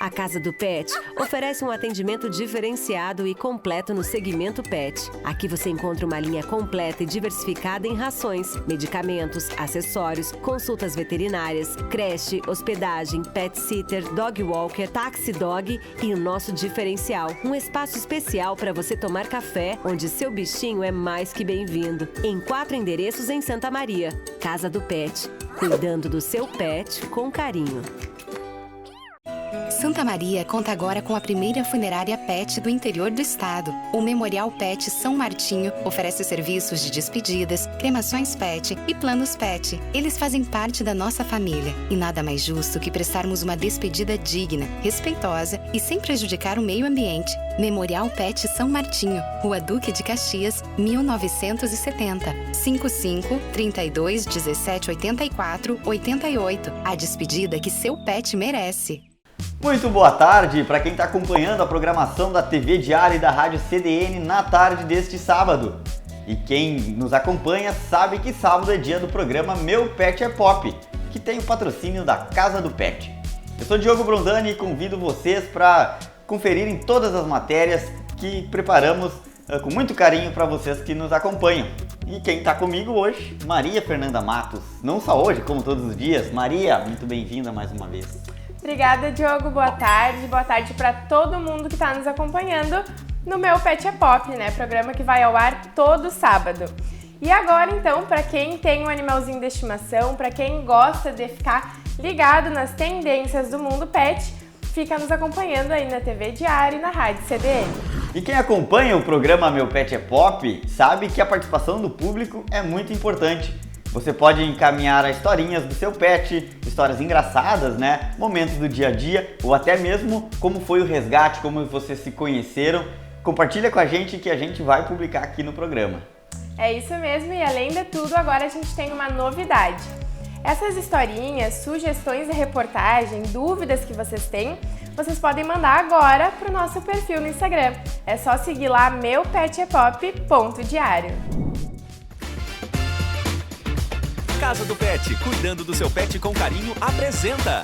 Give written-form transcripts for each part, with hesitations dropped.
A Casa do Pet oferece um atendimento diferenciado e completo no segmento pet. Aqui você encontra uma linha completa e diversificada em rações, medicamentos, acessórios, consultas veterinárias, creche, hospedagem, pet sitter, dog walker, taxi dog e o nosso diferencial, um espaço especial para você tomar café, onde seu bichinho é mais que bem-vindo. Em 4 endereços em Santa Maria. Casa do Pet, cuidando do seu pet com carinho. Santa Maria conta agora com a primeira funerária pet do interior do estado. O Memorial Pet São Martinho oferece serviços de despedidas, cremações pet e planos pet. Eles fazem parte da nossa família e nada mais justo que prestarmos uma despedida digna, respeitosa e sem prejudicar o meio ambiente. Memorial Pet São Martinho, Rua Duque de Caxias, 1970, 55 32 17 84 88. A despedida que seu pet merece. Muito boa tarde para quem está acompanhando a programação da TV Diário e da Rádio CDN na tarde deste sábado. E quem nos acompanha sabe que sábado é dia do programa Meu Pet é Pop, que tem o patrocínio da Casa do Pet. Eu sou Diogo Brondani e convido vocês para conferirem todas as matérias que preparamos com muito carinho para vocês que nos acompanham. E quem está comigo hoje, Maria Fernanda Matos. Não só hoje, como todos os dias. Maria, muito bem-vinda mais uma vez. Obrigada, Diogo. Boa tarde para todo mundo que está nos acompanhando no Meu Pet é Pop, né? Programa que vai ao ar todo sábado. E agora, então, para quem tem um animalzinho de estimação, para quem gosta de ficar ligado nas tendências do mundo pet, fica nos acompanhando aí na TV Diário e na Rádio CDN. E quem acompanha o programa Meu Pet é Pop sabe que a participação do público é muito importante. Você pode encaminhar as historinhas do seu pet, histórias engraçadas, né? Momentos do dia a dia, ou até mesmo como foi o resgate, como vocês se conheceram. Compartilha com a gente que a gente vai publicar aqui no programa. É isso mesmo, e além de tudo, agora a gente tem uma novidade. Essas historinhas, sugestões de reportagem, dúvidas que vocês têm, vocês podem mandar agora para o nosso perfil no Instagram. É só seguir lá meupetepop.diário. Casa do Pet, cuidando do seu pet com carinho, apresenta...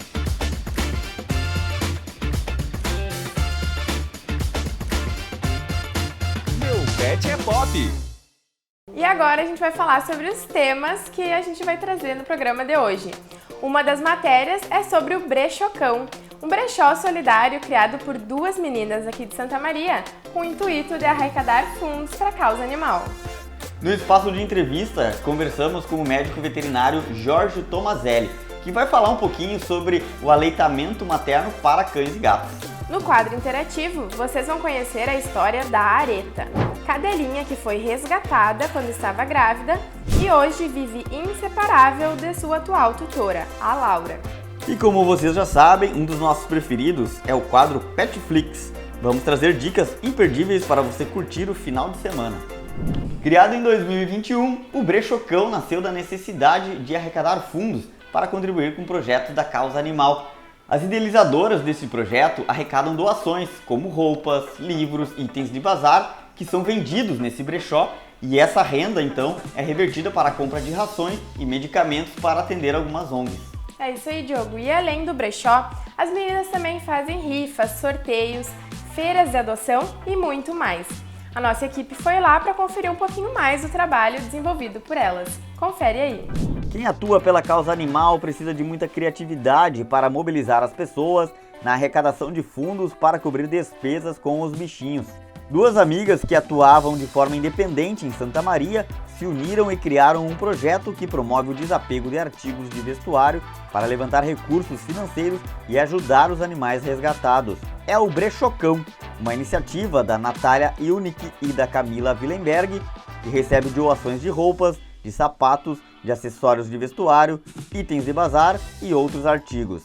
Meu Pet é Pop. E agora a gente vai falar sobre os temas que a gente vai trazer no programa de hoje. Uma das matérias é sobre o Brechocão, um brechó solidário criado por 2 meninas aqui de Santa Maria, com o intuito de arrecadar fundos para a causa animal. No espaço de entrevista, conversamos com o médico veterinário Jorge Tomazelli, que vai falar um pouquinho sobre o aleitamento materno para cães e gatos. No quadro interativo, vocês vão conhecer a história da Areta, cadelinha que foi resgatada quando estava grávida e hoje vive inseparável de sua atual tutora, a Laura. E como vocês já sabem, um dos nossos preferidos é o quadro Petflix. Vamos trazer dicas imperdíveis para você curtir o final de semana. Criado em 2021, o Brechocão nasceu da necessidade de arrecadar fundos para contribuir com o projeto da causa animal. As idealizadoras desse projeto arrecadam doações, como roupas, livros, itens de bazar, que são vendidos nesse brechó, e essa renda, então, é revertida para a compra de rações e medicamentos para atender algumas ONGs. É isso aí, Diogo. E além do brechó, as meninas também fazem rifas, sorteios, feiras de adoção e muito mais. A nossa equipe foi lá para conferir um pouquinho mais do trabalho desenvolvido por elas. Confere aí! Quem atua pela causa animal precisa de muita criatividade para mobilizar as pessoas na arrecadação de fundos para cobrir despesas com os bichinhos. 2 amigas que atuavam de forma independente em Santa Maria se uniram e criaram um projeto que promove o desapego de artigos de vestuário para levantar recursos financeiros e ajudar os animais resgatados. É o Brechocão, uma iniciativa da Natália Iunick e da Camila Willenberg, que recebe doações de roupas, de sapatos, de acessórios de vestuário, itens de bazar e outros artigos.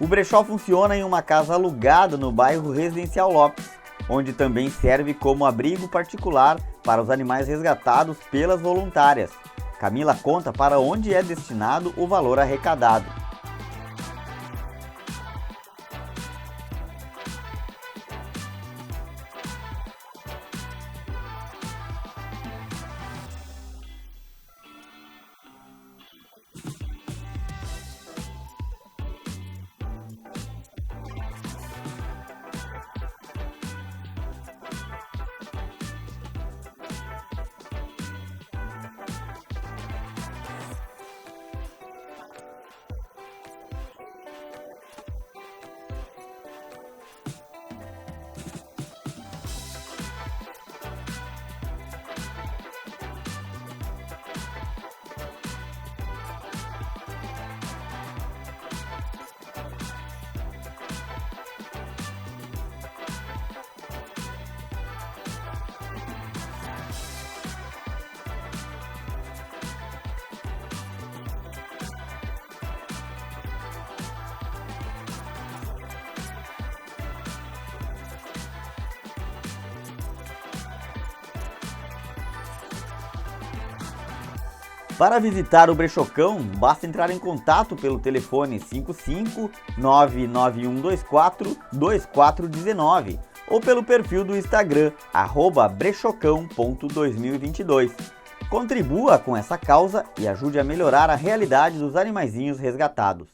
O brechó funciona em uma casa alugada no bairro Residencial Lopes, onde também serve como abrigo particular para os animais resgatados pelas voluntárias. Camila conta para onde é destinado o valor arrecadado. Para visitar o Brechocão, basta entrar em contato pelo telefone 55 99124 2419 ou pelo perfil do Instagram @brechocão.2022. Contribua com essa causa e ajude a melhorar a realidade dos animaizinhos resgatados.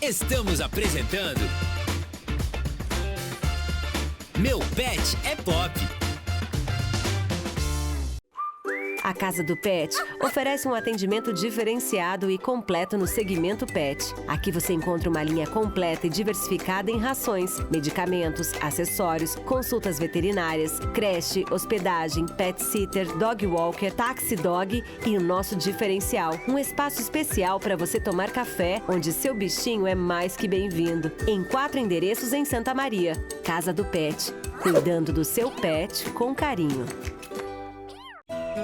Estamos apresentando Meu Pet é Pop. A Casa do Pet oferece um atendimento diferenciado e completo no segmento pet. Aqui você encontra uma linha completa e diversificada em rações, medicamentos, acessórios, consultas veterinárias, creche, hospedagem, pet sitter, dog walker, taxi dog e o nosso diferencial, um espaço especial para você tomar café, onde seu bichinho é mais que bem-vindo. Em 4 endereços em Santa Maria. Casa do Pet, cuidando do seu pet com carinho.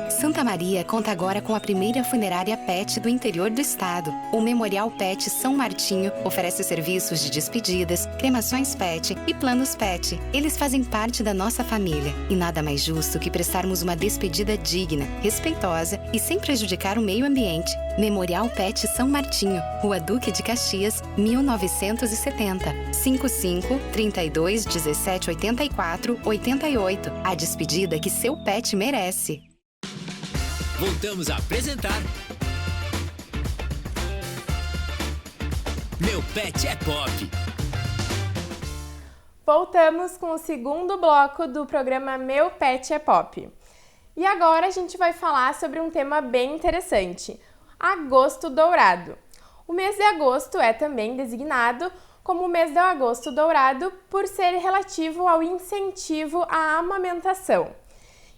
Santa Maria conta agora com a primeira funerária pet do interior do estado. O Memorial Pet São Martinho oferece serviços de despedidas, cremações pet e planos pet. Eles fazem parte da nossa família e nada mais justo que prestarmos uma despedida digna, respeitosa e sem prejudicar o meio ambiente. Memorial Pet São Martinho, Rua Duque de Caxias, 1970. 55 32 17 84 88. A despedida que seu pet merece. Voltamos a apresentar Meu Pet é Pop. Voltamos com o segundo bloco do programa Meu Pet é Pop. E agora a gente vai falar sobre um tema bem interessante: Agosto Dourado. O mês de agosto é também designado como o mês de agosto dourado por ser relativo ao incentivo à amamentação.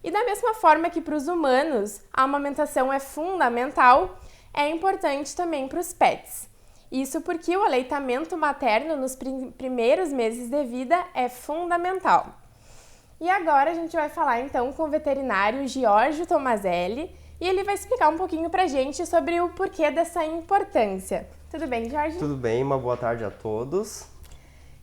E da mesma forma que para os humanos a amamentação é fundamental, é importante também para os pets. Isso porque o aleitamento materno nos primeiros meses de vida é fundamental. E agora a gente vai falar então com o veterinário Giorgio Tomazelli e ele vai explicar um pouquinho pra gente sobre o porquê dessa importância. Tudo bem, Giorgio? Tudo bem, uma boa tarde a todos.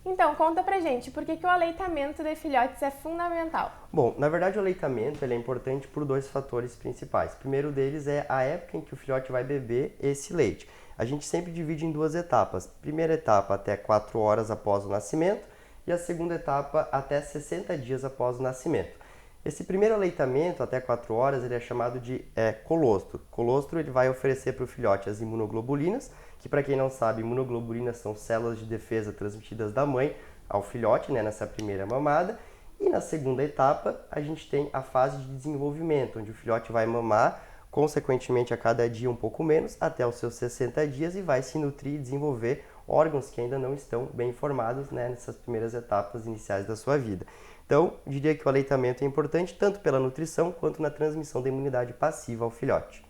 Então, conta pra gente, por que o aleitamento de filhotes é fundamental? Bom, na verdade o aleitamento ele é importante por 2 fatores principais. O primeiro deles é a época em que o filhote vai beber esse leite. A gente sempre divide em 2 etapas. Primeira etapa até 4 horas após o nascimento e a segunda etapa até 60 dias após o nascimento. Esse primeiro aleitamento, até 4 horas, ele é chamado de colostro. Colostro ele vai oferecer para o filhote as imunoglobulinas, que para quem não sabe, imunoglobulinas são células de defesa transmitidas da mãe ao filhote, nessa primeira mamada. E na segunda etapa, a gente tem a fase de desenvolvimento, onde o filhote vai mamar, consequentemente a cada dia um pouco menos, até os seus 60 dias e vai se nutrir e desenvolver órgãos que ainda não estão bem formados nessas primeiras etapas iniciais da sua vida. Então, eu diria que o aleitamento é importante tanto pela nutrição quanto na transmissão da imunidade passiva ao filhote.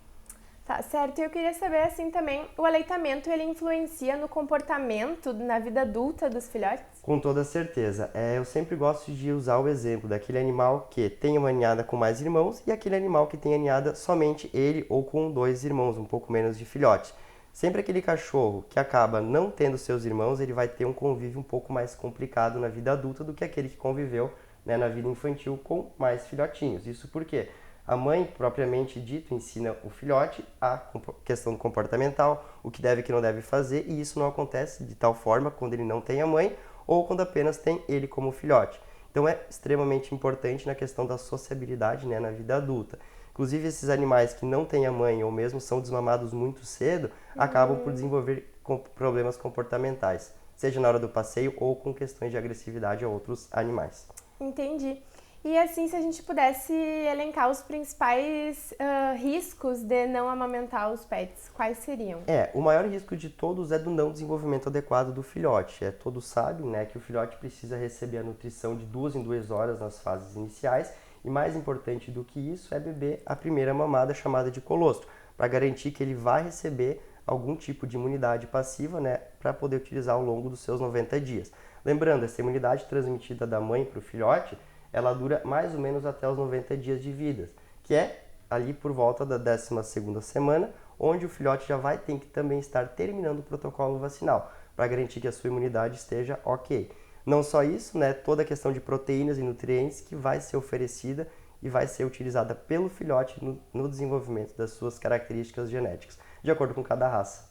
Tá certo, e eu queria saber assim também, o aleitamento ele influencia no comportamento na vida adulta dos filhotes? Com toda certeza. Eu sempre gosto de usar o exemplo daquele animal que tem uma ninhada com mais irmãos e aquele animal que tem a ninhada somente ele ou com 2 irmãos, um pouco menos de filhote. Sempre aquele cachorro que acaba não tendo seus irmãos, ele vai ter um convívio um pouco mais complicado na vida adulta do que aquele que conviveu, né, na vida infantil com mais filhotinhos. Isso porque a mãe, propriamente dito, ensina o filhote a questão comportamental, o que deve e que não deve fazer, e isso não acontece de tal forma quando ele não tem a mãe ou quando apenas tem ele como filhote. Então é extremamente importante na questão da sociabilidade, né, na vida adulta. Inclusive esses animais que não têm a mãe ou mesmo são desmamados muito cedo, acabam por desenvolver problemas comportamentais, seja na hora do passeio ou com questões de agressividade a outros animais. Entendi. E assim, se a gente pudesse elencar os principais riscos de não amamentar os pets, quais seriam? O maior risco de todos é do não desenvolvimento adequado do filhote. Todos sabem, né, que o filhote precisa receber a nutrição de 2 em 2 horas nas fases iniciais e mais importante do que isso é beber a primeira mamada chamada de colostro, para garantir que ele vai receber algum tipo de imunidade passiva, né, para poder utilizar ao longo dos seus 90 dias. Lembrando, essa imunidade transmitida da mãe para o filhote, ela dura mais ou menos até os 90 dias de vida, que é ali por volta da 12ª semana, onde o filhote já vai ter que também estar terminando o protocolo vacinal, para garantir que a sua imunidade esteja ok. Não só isso, né, toda a questão de proteínas e nutrientes que vai ser oferecida e vai ser utilizada pelo filhote no desenvolvimento das suas características genéticas, de acordo com cada raça.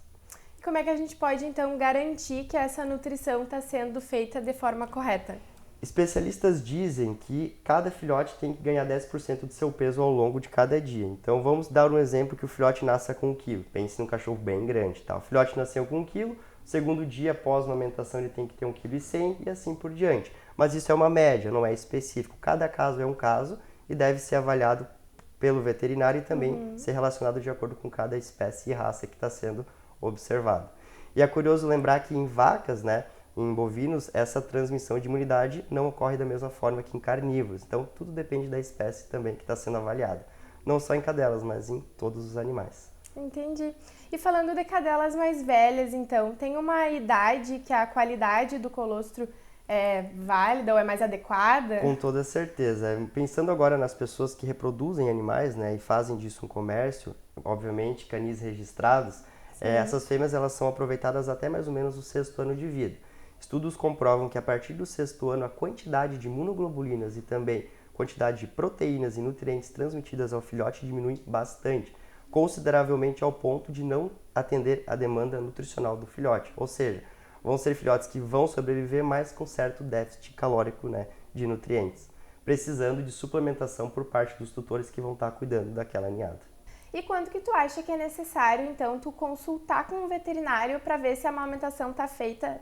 Como é que a gente pode, então, garantir que essa nutrição está sendo feita de forma correta? Especialistas dizem que cada filhote tem que ganhar 10% do seu peso ao longo de cada dia. Então vamos dar um exemplo que o filhote nasça com 1 kg. Pense num cachorro bem grande, tá? O filhote nasceu com 1 kg, segundo dia após a amamentação ele tem que ter 1,1 kg e assim por diante. Mas isso é uma média, não é específico. Cada caso é um caso e deve ser avaliado pelo veterinário e também ser relacionado de acordo com cada espécie e raça que está sendo observado. E é curioso lembrar que em vacas, né, em bovinos, essa transmissão de imunidade não ocorre da mesma forma que em carnívoros. Então, tudo depende da espécie também que está sendo avaliada. Não só em cadelas, mas em todos os animais. Entendi. E falando de cadelas mais velhas, então, tem uma idade que a qualidade do colostro é válida ou é mais adequada? Com toda certeza. Pensando agora nas pessoas que reproduzem animais, né, e fazem disso um comércio, obviamente, canis registrados, essas fêmeas elas são aproveitadas até mais ou menos o 6º ano de vida. Estudos comprovam que a partir do 6º ano a quantidade de imunoglobulinas e também quantidade de proteínas e nutrientes transmitidas ao filhote diminui bastante, consideravelmente ao ponto de não atender a demanda nutricional do filhote. Ou seja, vão ser filhotes que vão sobreviver, mas com certo déficit calórico, né, de nutrientes, precisando de suplementação por parte dos tutores que vão estar cuidando daquela ninhada. E quando que tu acha que é necessário, então, tu consultar com um veterinário para ver se a amamentação está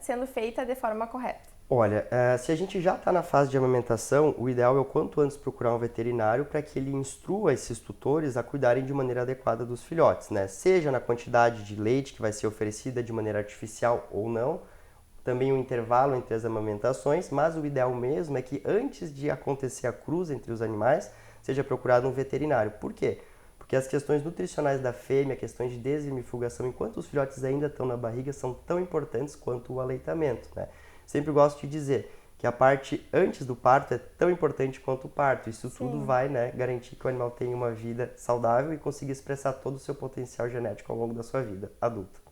sendo feita de forma correta? Olha, se a gente já está na fase de amamentação, o ideal é o quanto antes procurar um veterinário para que ele instrua esses tutores a cuidarem de maneira adequada dos filhotes, né? Seja na quantidade de leite que vai ser oferecida de maneira artificial ou não, também o intervalo entre as amamentações, mas o ideal mesmo é que antes de acontecer a cruza entre os animais, seja procurado um veterinário. Por quê? Porque as questões nutricionais da fêmea, questões de desvermifugação, enquanto os filhotes ainda estão na barriga, são tão importantes quanto o aleitamento, né? Sempre gosto de dizer que a parte antes do parto é tão importante quanto o parto. Isso tudo vai, né, garantir que o animal tenha uma vida saudável e consiga expressar todo o seu potencial genético ao longo da sua vida adulta.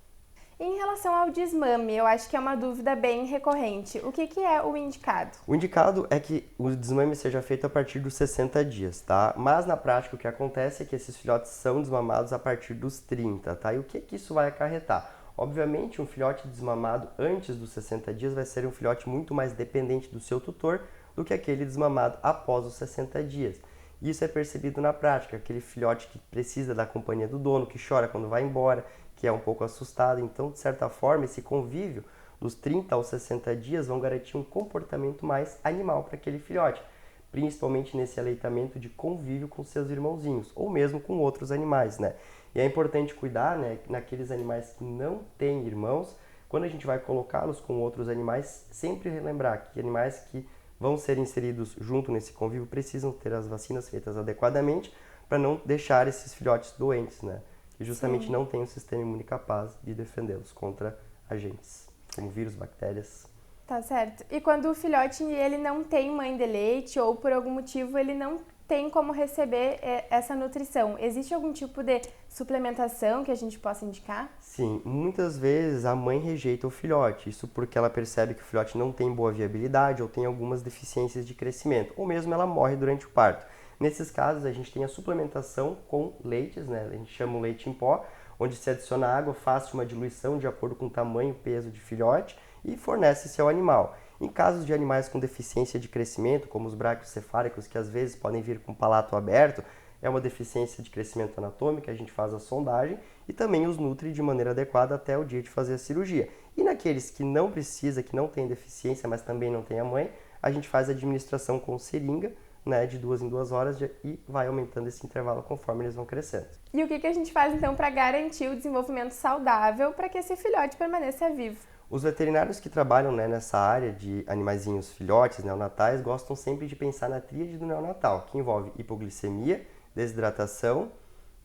Em relação ao desmame, eu acho que é uma dúvida bem recorrente. O que é o indicado? O indicado é que o desmame seja feito a partir dos 60 dias, tá? Mas na prática o que acontece é que esses filhotes são desmamados a partir dos 30, tá? E o que isso vai acarretar? Obviamente, um filhote desmamado antes dos 60 dias vai ser um filhote muito mais dependente do seu tutor do que aquele desmamado após os 60 dias. Isso é percebido na prática, aquele filhote que precisa da companhia do dono, que chora quando vai embora, que é um pouco assustado. Então, de certa forma, esse convívio dos 30 aos 60 dias vão garantir um comportamento mais animal para aquele filhote, principalmente nesse aleitamento de convívio com seus irmãozinhos, ou mesmo com outros animais, né? E é importante cuidar, né, naqueles animais que não têm irmãos, quando a gente vai colocá-los com outros animais, sempre relembrar que animais que vão ser inseridos junto nesse convívio precisam ter as vacinas feitas adequadamente para não deixar esses filhotes doentes, né? Que justamente não tem um sistema imune capaz de defendê-los contra agentes, como vírus, bactérias. Tá certo. E quando o filhote ele não tem mãe de leite ou por algum motivo ele não tem como receber essa nutrição? Existe algum tipo de suplementação que a gente possa indicar? Sim, muitas vezes a mãe rejeita o filhote, isso porque ela percebe que o filhote não tem boa viabilidade ou tem algumas deficiências de crescimento, ou mesmo ela morre durante o parto. Nesses casos, a gente tem a suplementação com leites, né? A gente chama o leite em pó, onde se adiciona água, faz uma diluição de acordo com o tamanho e peso de filhote e fornece-se ao animal. Em casos de animais com deficiência de crescimento, como os braquiocefálicos, que às vezes podem vir com o palato aberto, é uma deficiência de crescimento anatômico, a gente faz a sondagem e também os nutre de maneira adequada até o dia de fazer a cirurgia. E naqueles que não precisa, que não tem deficiência, mas também não tem a mãe, a gente faz a administração com seringa, né, de 2 em 2 horas e vai aumentando esse intervalo conforme eles vão crescendo. E o que a gente faz então para garantir o desenvolvimento saudável para que esse filhote permaneça vivo? Os veterinários que trabalham, né, nessa área de animaizinhos filhotes neonatais gostam sempre de pensar na tríade do neonatal, que envolve hipoglicemia, desidratação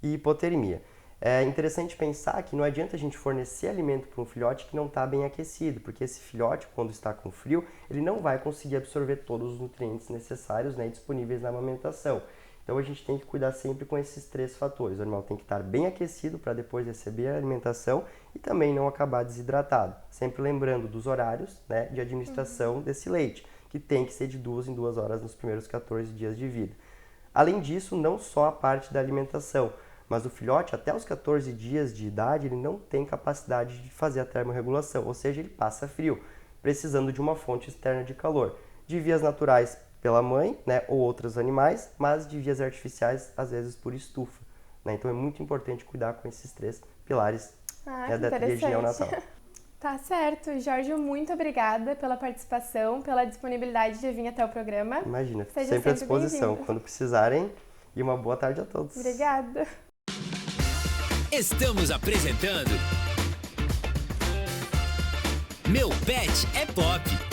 e hipotermia. É interessante pensar que não adianta a gente fornecer alimento para um filhote que não está bem aquecido, porque esse filhote, quando está com frio, ele não vai conseguir absorver todos os nutrientes necessários, né, disponíveis na amamentação. Então a gente tem que cuidar sempre com esses 3 fatores. O animal tem que estar bem aquecido para depois receber a alimentação e também não acabar desidratado. Sempre lembrando dos horários, né, de administração desse leite, que tem que ser de 2 em 2 horas nos primeiros 14 dias de vida. Além disso, não só a parte da alimentação, mas o filhote, até os 14 dias de idade, ele não tem capacidade de fazer a termorregulação, ou seja, ele passa frio, precisando de uma fonte externa de calor, de vias naturais pela mãe, né, ou outros animais, mas de vias artificiais, às vezes por estufa. Né? Então é muito importante cuidar com esses 3 pilares, né, da tríade neonatal. Tá certo. Jorge, muito obrigada pela participação, pela disponibilidade de vir até o programa. Imagina, Seja sempre à disposição, bem-vindo. quando precisarem, e uma boa tarde a todos. Obrigada. Estamos apresentando Meu Pet é Pop.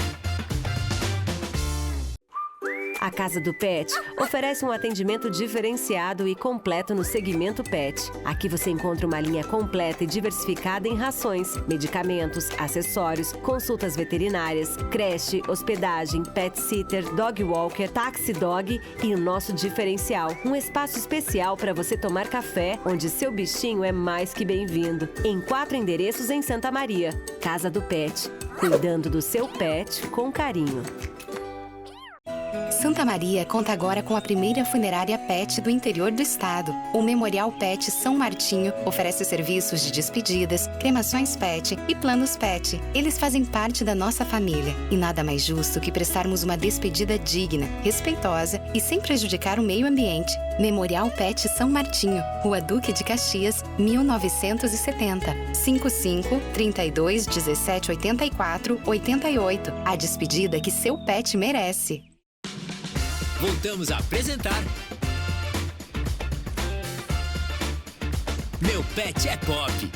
A Casa do Pet oferece um atendimento diferenciado e completo no segmento pet. Aqui você encontra uma linha completa e diversificada em rações, medicamentos, acessórios, consultas veterinárias, creche, hospedagem, pet sitter, dog walker, taxi dog e o nosso diferencial, um espaço especial para você tomar café, onde seu bichinho é mais que bem-vindo. Em 4 endereços em Santa Maria. Casa do Pet, cuidando do seu pet com carinho. Santa Maria conta agora com a primeira funerária pet do interior do estado. O Memorial Pet São Martinho oferece serviços de despedidas, cremações pet e planos pet. Eles fazem parte da nossa família e nada mais justo que prestarmos uma despedida digna, respeitosa e sem prejudicar o meio ambiente. Memorial Pet São Martinho, Rua Duque de Caxias, 1970. 55 32 17 84 88. A despedida que seu pet merece. Voltamos a apresentar Meu Pet é Pop.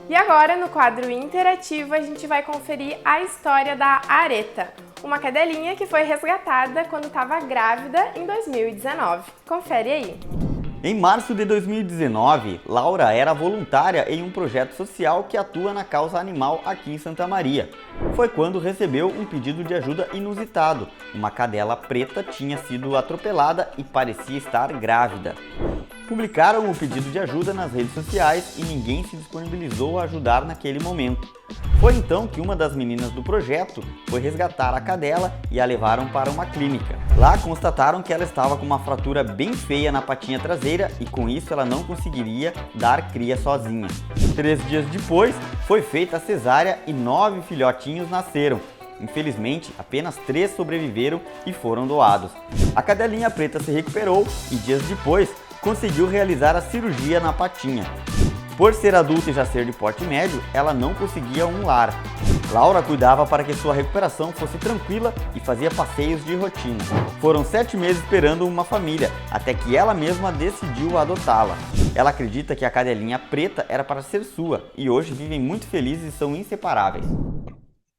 E agora, no quadro interativo, a gente vai conferir a história da Areta, uma cadelinha que foi resgatada quando estava grávida em 2019. Confere aí. Em março de 2019, Laura era voluntária em um projeto social que atua na causa animal aqui em Santa Maria. Foi quando recebeu um pedido de ajuda inusitado. Uma cadela preta tinha sido atropelada e parecia estar grávida. Publicaram o pedido de ajuda nas redes sociais e ninguém se disponibilizou a ajudar naquele momento. Foi então que uma das meninas do projeto foi resgatar a cadela e a levaram para uma clínica. Lá constataram que ela estava com uma fratura bem feia na patinha traseira e com isso ela não conseguiria dar cria sozinha. 3 dias depois, foi feita a cesárea e 9 filhotinhos nasceram. Infelizmente, apenas 3 sobreviveram e foram doados. A cadelinha preta se recuperou e dias depois conseguiu realizar a cirurgia na patinha. Por ser adulta e já ser de porte médio, ela não conseguia um lar. Laura cuidava para que sua recuperação fosse tranquila e fazia passeios de rotina. Foram 7 meses esperando uma família, até que ela mesma decidiu adotá-la. Ela acredita que a cadelinha preta era para ser sua e hoje vivem muito felizes e são inseparáveis.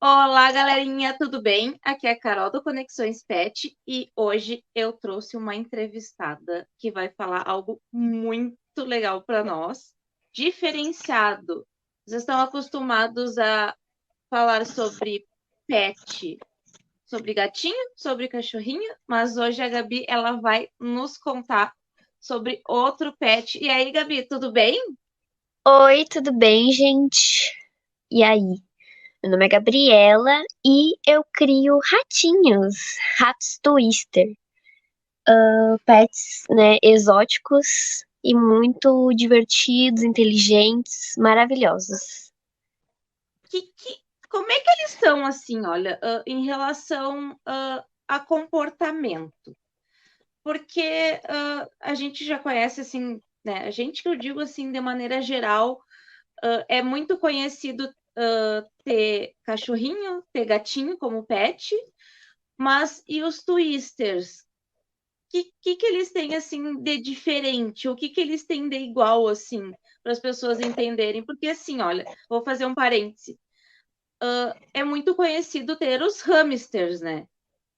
Olá, galerinha, tudo bem? Aqui é a Carol do Conexões Pet e hoje eu trouxe uma entrevistada que vai falar algo muito legal para nós, diferenciado. Vocês estão acostumados a falar sobre pet, sobre gatinho, sobre cachorrinho, mas hoje a Gabi ela vai nos contar sobre outro pet. E aí, Gabi, tudo bem? Oi, tudo bem, gente? E aí? Meu nome é Gabriela e eu crio ratinhos, ratos twister, pets, né, exóticos e muito divertidos, inteligentes, maravilhosos. Como é que eles são assim, olha, em relação a comportamento? Porque a gente já conhece assim, né? A gente que eu digo assim de maneira geral, é muito conhecido ter cachorrinho, ter gatinho como pet, mas e os twisters? Que eles têm assim de diferente? O que eles têm de igual assim para as pessoas entenderem? Porque assim, olha, vou fazer um parêntese. É muito conhecido ter os hamsters, né?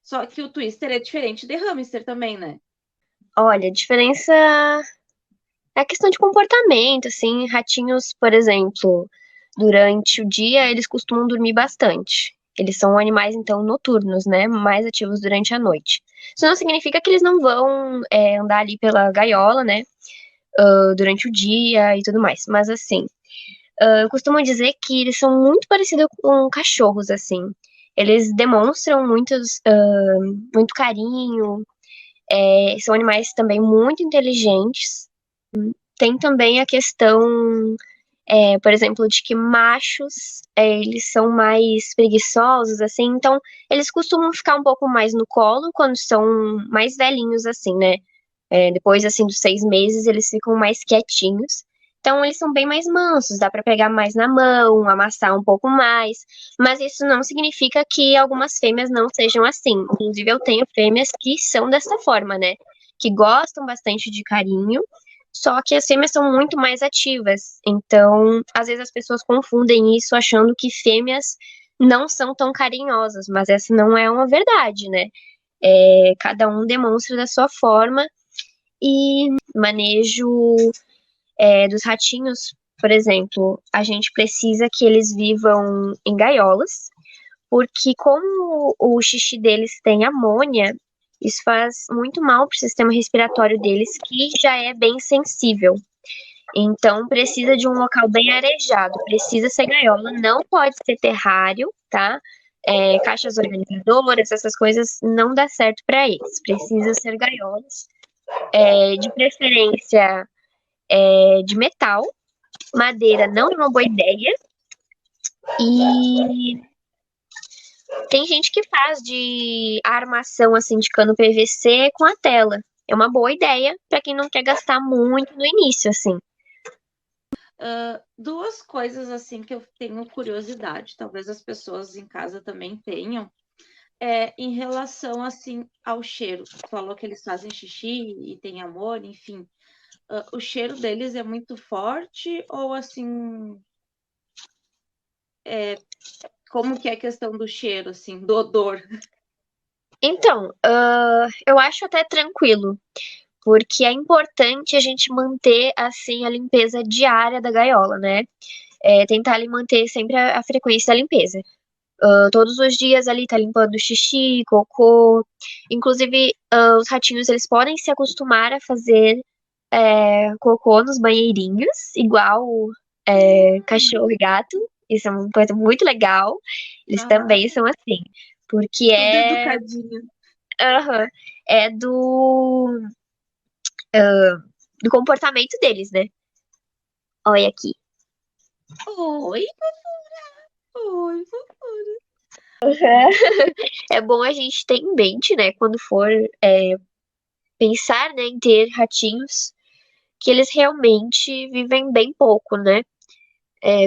Só que o twister é diferente de hamster também, né? Olha, a diferença é a questão de comportamento, assim, ratinhos, por exemplo, durante o dia eles costumam dormir bastante. Eles são animais, então, noturnos, né? Mais ativos durante a noite. Isso não significa que eles não vão andar ali pela gaiola, né? Durante o dia e tudo mais. Mas, assim, eu costumo dizer que eles são muito parecidos com cachorros, assim. Eles demonstram muito carinho, são animais também muito inteligentes. Tem também a questão, por exemplo, de que machos, eles são mais preguiçosos, assim, então eles costumam ficar um pouco mais no colo quando são mais velhinhos, assim, né? Depois, assim, dos 6 meses, eles ficam mais quietinhos. Então, eles são bem mais mansos, dá para pegar mais na mão, amassar um pouco mais. Mas isso não significa que algumas fêmeas não sejam assim. Inclusive, eu tenho fêmeas que são dessa forma, né? Que gostam bastante de carinho, só que as fêmeas são muito mais ativas. Então, às vezes as pessoas confundem isso achando que fêmeas não são tão carinhosas, mas essa não é uma verdade, né? Cada um demonstra da sua forma. E manejo dos ratinhos, por exemplo, a gente precisa que eles vivam em gaiolas, porque como o xixi deles tem amônia, isso faz muito mal para o sistema respiratório deles, que já é bem sensível. Então, precisa de um local bem arejado, precisa ser gaiola, não pode ser terrário, tá? Caixas organizadoras, essas coisas não dá certo para eles, precisa ser gaiolas, de preferência de metal, madeira não é uma boa ideia, e tem gente que faz de armação assim de cano PVC com a tela. É uma boa ideia para quem não quer gastar muito no início, assim. Duas coisas assim que eu tenho curiosidade, talvez as pessoas em casa também tenham, em relação assim ao cheiro. Tu falou que eles fazem xixi e tem amor, enfim. O cheiro deles é muito forte ou assim, como que é a questão do cheiro, assim, do odor? Então, eu acho até tranquilo, porque é importante a gente manter, assim, a limpeza diária da gaiola, né? Tentar ali manter sempre a frequência da limpeza. Todos os dias ali tá limpando xixi, cocô. Inclusive, os ratinhos, eles podem se acostumar a fazer cocô nos banheirinhos, igual cachorro e gato. Isso é uma coisa muito legal. Eles também são assim. Porque Tudo educadinho. Aham, é do comportamento deles, né? Olha aqui. Oi, fofura. Oi, fofura. É bom a gente ter em mente, né, quando for pensar, né, em ter ratinhos, que eles realmente vivem bem pouco, né?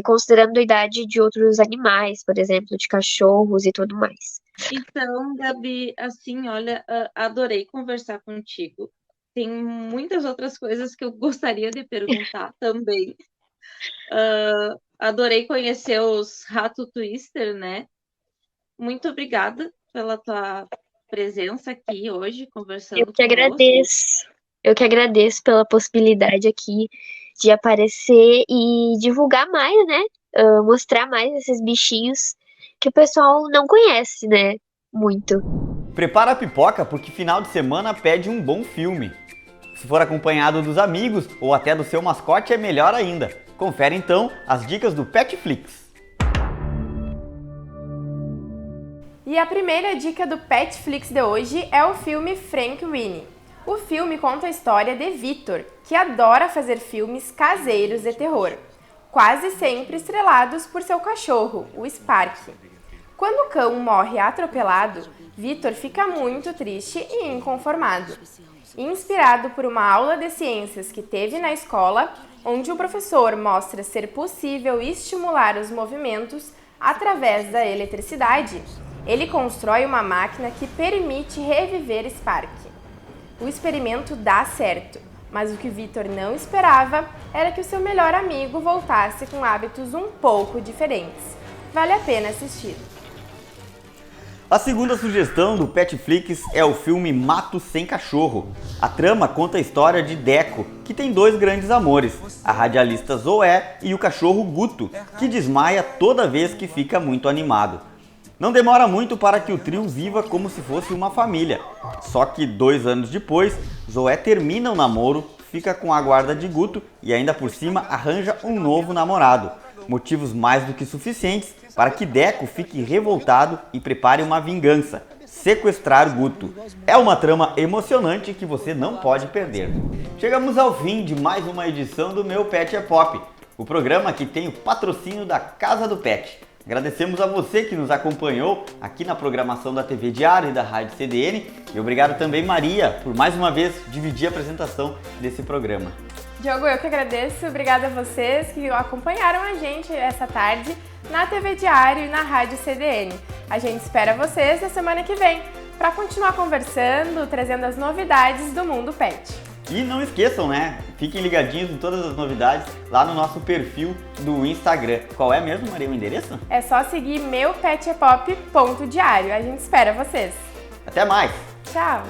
Considerando a idade de outros animais, por exemplo, de cachorros e tudo mais. Então, Gabi, assim, olha, adorei conversar contigo. Tem muitas outras coisas que eu gostaria de perguntar também. Adorei conhecer os Rato Twister, né? Muito obrigada pela tua presença aqui hoje, conversando Eu que conosco. agradeço. Eu que agradeço pela possibilidade aqui de aparecer e divulgar mais, né? Mostrar mais esses bichinhos que o pessoal não conhece, né? muito. Prepara a pipoca porque final de semana pede um bom filme. Se for acompanhado dos amigos ou até do seu mascote é melhor ainda. Confere então as dicas do Petflix. E a primeira dica do Petflix de hoje é o filme Frankenweenie. O filme conta a história de Victor, que adora fazer filmes caseiros de terror, quase sempre estrelados por seu cachorro, o Sparky. Quando o cão morre atropelado, Victor fica muito triste e inconformado. Inspirado por uma aula de ciências que teve na escola, onde o professor mostra ser possível estimular os movimentos através da eletricidade, ele constrói uma máquina que permite reviver Sparky. O experimento dá certo, mas o que Victor não esperava era que o seu melhor amigo voltasse com hábitos um pouco diferentes. Vale a pena assistir. A segunda sugestão do Petflix é o filme Mato Sem Cachorro. A trama conta a história de Deco, que tem dois grandes amores, a radialista Zoé e o cachorro Guto, que desmaia toda vez que fica muito animado. Não demora muito para que o trio viva como se fosse uma família. Só que 2 anos depois, Zoé termina o namoro, fica com a guarda de Guto e ainda por cima arranja um novo namorado. Motivos mais do que suficientes para que Deco fique revoltado e prepare uma vingança: sequestrar Guto. É uma trama emocionante que você não pode perder. Chegamos ao fim de mais uma edição do Meu Pet é Pop, o programa que tem o patrocínio da Casa do Pet. Agradecemos a você que nos acompanhou aqui na programação da TV Diário e da Rádio CDN. E obrigado também, Maria, por mais uma vez dividir a apresentação desse programa. Diogo, eu que agradeço. Obrigada a vocês que acompanharam a gente essa tarde na TV Diário e na Rádio CDN. A gente espera vocês na semana que vem para continuar conversando, trazendo as novidades do mundo pet. E não esqueçam, né? Fiquem ligadinhos em todas as novidades lá no nosso perfil do Instagram. Qual é mesmo, Maria, o endereço? É só seguir meupetepop.diário. A gente espera vocês. Até mais! Tchau!